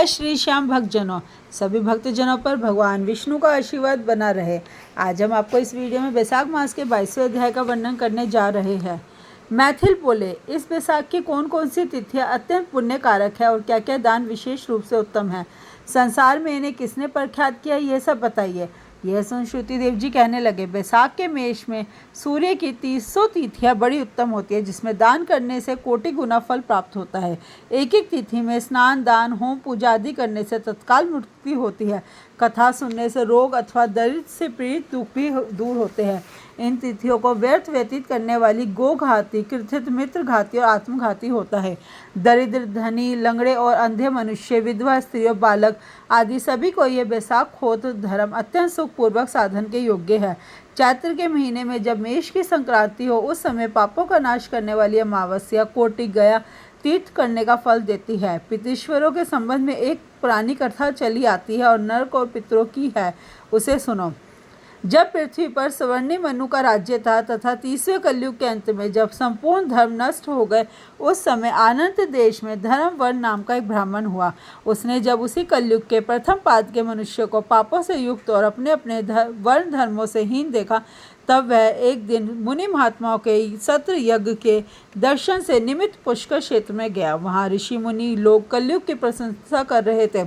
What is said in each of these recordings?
श्री श्याम भक्तजनों, सभी भक्तजनों पर भगवान विष्णु का आशीर्वाद बना रहे। आज हम आपको इस वीडियो में बैसाख मास के 22वें अध्याय का वर्णन करने जा रहे हैं। मैथिल बोले, इस बैसाख की कौन कौन सी तिथियां अत्यंत पुण्य कारक है और क्या क्या दान विशेष रूप से उत्तम है। संसार में इन्हें किसने प्रख्यात किया, ये सब बताइए। यह सुन श्रुति देव जी कहने लगे, बैसाख के मेष में सूर्य की 300 तिथियां बड़ी उत्तम होती है, जिसमें दान करने से कोटि गुना फल प्राप्त होता है। एक एक तिथि में स्नान, दान, होम, पूजा आदि करने से तत्काल मुक्ति होती है। कथा सुनने से रोग अथवा दरिद्र से पीड़ित दुख भी दूर होते हैं। इन तिथियों को व्यर्थ व्यतीत करने वाली गोघाती, कृतघ्त, मित्रघाती और आत्मघाती होता है। दरिद्र, धनी, लंगड़े और अंधे मनुष्य, विधवा स्त्रियों, बालक आदि सभी को यह बैसाख होत धर्म अत्यंत सुखपूर्वक साधन के योग्य है। चैत्र के महीने में जब मेष की संक्रांति हो, उस समय पापों का नाश करने वाली अमावस्या कोटि गया तीर्थ करने का फल देती है। पितृश्वरों के संबंध में एक पुरानी कथा चली आती है और नरक और पितरों की है, उसे सुनो। जब पृथ्वी पर स्वर्णी मनु का राज्य था तथा 30वें कलयुग के अंत में जब संपूर्ण धर्म नष्ट हो गए, उस समय अनंत देश में धर्मवर्ण नाम का एक ब्राह्मण हुआ। उसने जब उसी कलयुग के प्रथम पाद के मनुष्य को पापों से युक्त और अपने अपने वर्ण धर्मों से हीन देखा, तब वह एक दिन मुनि महात्माओं के सत्र यज्ञ के दर्शन से निमित्त पुष्कर क्षेत्र में गया। वहाँ ऋषि मुनि लोग कलयुग की प्रशंसा कर रहे थे।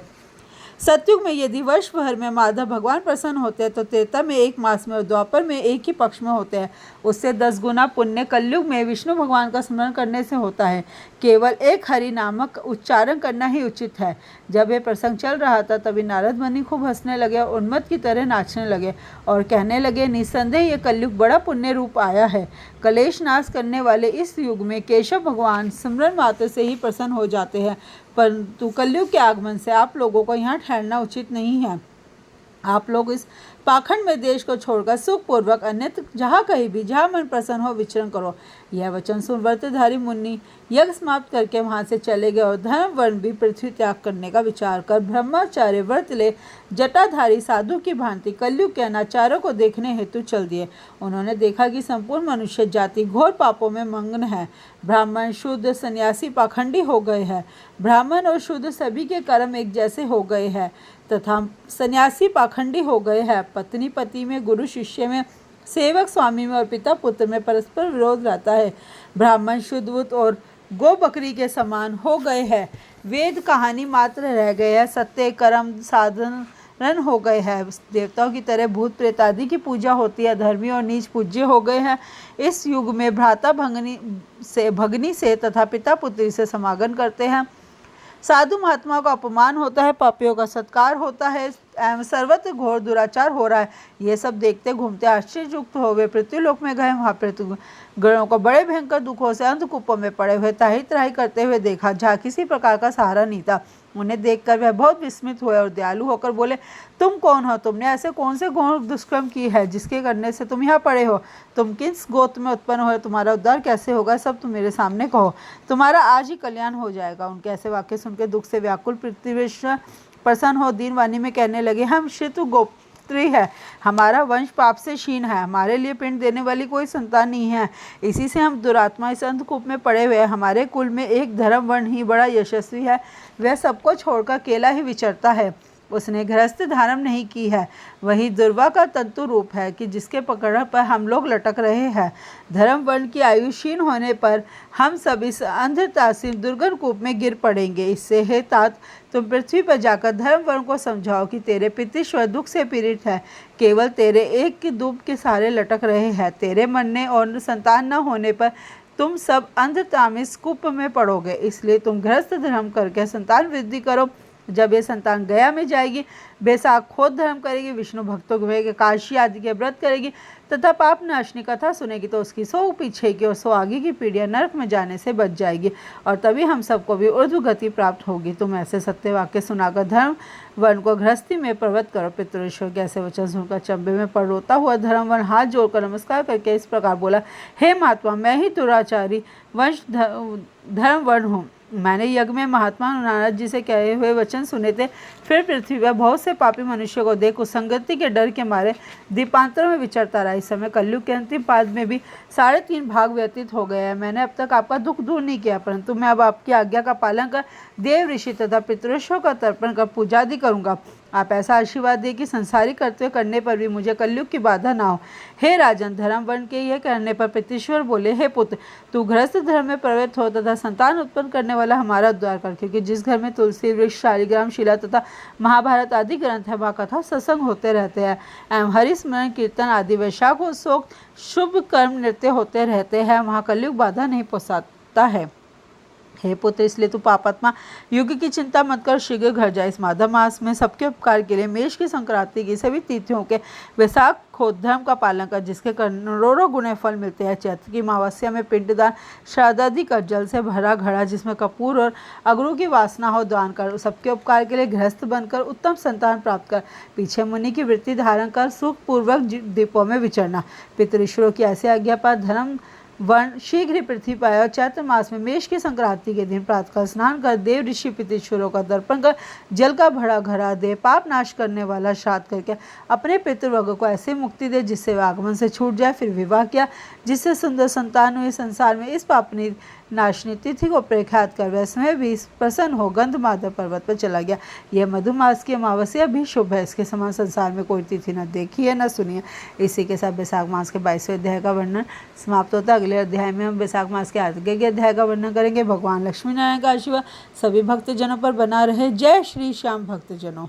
सतयुग में यदि वर्ष भर में माधव भगवान प्रसन्न होते हैं तो त्रेता में 1 मास में और द्वापर में 1 ही पक्ष में होते हैं। उससे 10 गुना पुण्य कलयुग में विष्णु भगवान का स्मरण करने से होता है। केवल एक हरि नामक उच्चारण करना ही उचित है। जब यह प्रसंग चल रहा था तभी नारद मुनि खूब हंसने लगे और उन्मत्त की तरह नाचने लगे और कहने लगे, निस्संदेह ये कलयुग बड़ा पुण्य रूप आया है। कलेश नाश करने वाले इस युग में केशव भगवान स्मरण मात्र से ही प्रसन्न हो जाते हैं, परंतु कलयुग के आगमन से आप लोगों को यहाँ ठहरना उचित नहीं है। आप लोग इस पाखंड में देश को छोड़कर सुखपूर्वक अन्यत्र जहाँ कहीं भी जहाँ मन प्रसन्न हो विचरण करो। यह वचन सुन व्रतधारी मुनि यज्ञ समाप्त करके वहाँ से चले गए और धर्म वर्ण भी पृथ्वी त्याग करने का विचार कर ब्रह्मचार्य व्रत ले जटाधारी साधु की भांति कलयुग के अनाचारों को देखने हेतु चल दिए। उन्होंने देखा कि संपूर्ण मनुष्य जाति घोर पापों में मग्न है। ब्राह्मण, शूद्र, सन्यासी पाखंडी हो गए हैं। ब्राह्मण और शूद्र सभी के कर्म एक जैसे हो गए हैं तथा सन्यासी पाखंडी हो गए हैं। पत्नी पति में, गुरु शिष्य में, सेवक स्वामी में और पिता पुत्र में परस्पर विरोध रहता है। ब्राह्मण शुद्धवुत और गो बकरी के समान हो गए हैं। वेद कहानी मात्र रह गए हैं। सत्य कर्म साधारण हो गए हैं। देवताओं की तरह भूत प्रेत आदि की पूजा होती है। धर्मी और नीच पूज्य हो गए हैं। इस युग में भ्राता भगनी से तथा पिता पुत्री से समागम करते हैं। साधु महात्माओं का अपमान होता है, पापियों का सत्कार होता है एवं सर्वत्र घोर दुराचार हो रहा है। ये सब देखते घूमते आश्चर्ययुक्त हो वे पृथ्वीलोक में गए। वहाँ पृथ्वीगणों को बड़े भयंकर दुखों से अंधकूपों में पड़े हुए ताही त्राही करते हुए देखा, जहाँ किसी प्रकार का सहारा नहीं था। उन्हें देखकर वह बहुत विस्मित हुए और दयालु होकर बोले, तुम कौन हो? तुमने ऐसे कौन से घोर दुष्कर्म की है जिसके करने से तुम यहाँ पड़े हो? तुम किस गोत्र में उत्पन्न हो? तुम्हारा उद्धार कैसे होगा? सब तुम मेरे सामने कहो, तुम्हारा आज ही कल्याण हो जाएगा। उनके ऐसे वाक्य सुनकर दुख से व्याकुल पृथ्वीश्वर प्रसन्न हो दीन वाणी में कहने लगे, हम श्रुत गोत्री है, हमारा वंश पाप से क्षीण है, हमारे लिए पिंड देने वाली कोई संतान नहीं है। इसी से हम दुरात्मा इस अंधकूप में पड़े हुए हैं। हमारे कुल में एक धर्म वर्ण ही बड़ा यशस्वी है, वह सबको छोड़कर अकेला ही विचरता है। उसने गृहस्थ धारण नहीं की है। वही दुर्वा का तंतु रूप है कि जिसके पकड़ पर हम लोग लटक रहे हैं। धर्म वर्ण की आयु क्षीण होने पर हम सब इस अंधता से दुर्गम कूप में गिर पड़ेंगे। इससे हे तात, तुम पृथ्वी पर जाकर धर्म वर्ण को समझाओ कि तेरे पितृश्वर दुख से पीड़ित है। केवल तेरे एक की दूब के सहारे लटक रहे हैं। तेरे मरने और संतान न होने पर तुम सब अंधतामिस कूप में पड़ोगे। इसलिए तुम गृहस्थ धर्म करके संतान वृद्धि करो। जब ये संतान गया में जाएगी, बैसाख खोद धर्म करेगी, विष्णु भक्तों के काशी आदि के व्रत करेगी तथा पाप नाशनी कथा सुनेगी, तो उसकी 100 पीछे की और 100 आगे की पीढ़ियां नरक में जाने से बच जाएगी और तभी हम सबको भी ऊर्ध्व गति प्राप्त होगी। तुम ऐसे सत्य वाक्य सुनाकर धर्म वर्ण को गृहस्थी में प्रवृत्त करो। पितृश्वर के ऐसे वचन सुनकर चंबे में पड़ रोता हुआ धर्म वर्ण हाथ जोड़कर नमस्कार करके इस प्रकार बोला, हे महात्मा, मैं ही दुराचारी वंश धर्म वर्ण हूँ। मैंने यज्ञ में महात्मा नारद जी से कहे हुए वचन सुने थे। फिर पृथ्वी पर बहुत से पापी मनुष्यों को देख कुसंगति के डर के मारे द्वीपांतरों में विचरता रहा। इस समय कलयुग के अंतिम पाद में भी 3.5 भाग व्यतीत हो गए हैं। मैंने अब तक आपका दुख दूर नहीं किया, परंतु मैं अब आपकी आज्ञा का पालन कर देव ऋषि तथा पितृषों का तर्पण कर पूजा आदि करूंगा। आप ऐसा आशीर्वाद दिए कि संसारी कर्तव्य करने पर भी मुझे कलयुग की बाधा ना हो। हे राजन, धर्म वर्ण के यह कहने पर पितृश्वर बोले, हे पुत्र, तू गृहस्थ धर्म में प्रवृत्त हो तथा संतान उत्पन्न करने वाला हमारा उद्धार कर, क्योंकि जिस घर में तुलसी वृक्ष, शालिग्राम, शिला तथा महाभारत आदि ग्रंथ है, वहाँ कथा सत्संग होते रहते हैं एवं हरिस्मरण कीर्तन आदि वैशाखोत्सव शुभ कर्म नृत्य होते रहते हैं, वहाँ कलयुग बाधा नहीं पहुँचाता है। हे पुत्र, इसलिए तू पापात्मा युग की चिंता मत कर, शीघ्र घर जा। इस माधव मास में सबके उपकार के लिए मेष की संक्रांति की सभी तिथियों के वैशाख धर्म का पालन कर, जिसके करोड़ों गुने फल मिलते हैं। चैत्र की अमावस्या में पिंडदान, श्राद्धादि कर, जल से भरा घड़ा जिसमें कपूर और अगरू की वासना हो दान कर। सबके उपकार के लिए गृहस्थ बनकर उत्तम संतान प्राप्त कर, पीछे मुनि की वृत्ति धारण कर सुख पूर्वक द्वीपों में विचरना। पितृश्वरों की ऐसी आज्ञा पर धर्म वर्ण शीघ्र ही पृथ्वी पर आया। चैत्र मास में मेष की संक्रांति के दिन प्रातःकाल स्नान कर देव ऋषि पितृश्वरों का दर्पण कर जल का भरा घड़ा दे, पाप नाश करने वाला श्राद्ध करके अपने पितृवर्ग को ऐसी मुक्ति दे जिससे वह आगमन से छूट जाए। फिर विवाह किया जिससे सुंदर संतान हुई। संसार में इस पापनी नाशनी तिथि को प्रख्यात कर वह स्वयं भी प्रसन्न हो गंधमादव पर्वत पर चला गया। यह मधुमास की अमावस्या भी शुभ है। इसके समान संसार में कोई तिथि न देखी है न सुनी है। इसी के साथ वैशाख मास के 22वें अध्याय का वर्णन समाप्त होता है। अगले अध्याय में हम वैशाख मास के आगे के अध्याय का वर्णन करेंगे। भगवान लक्ष्मी नारायण का आशीर्वाद सभी भक्तजनों पर बना रहे। जय श्री श्याम भक्तजनों।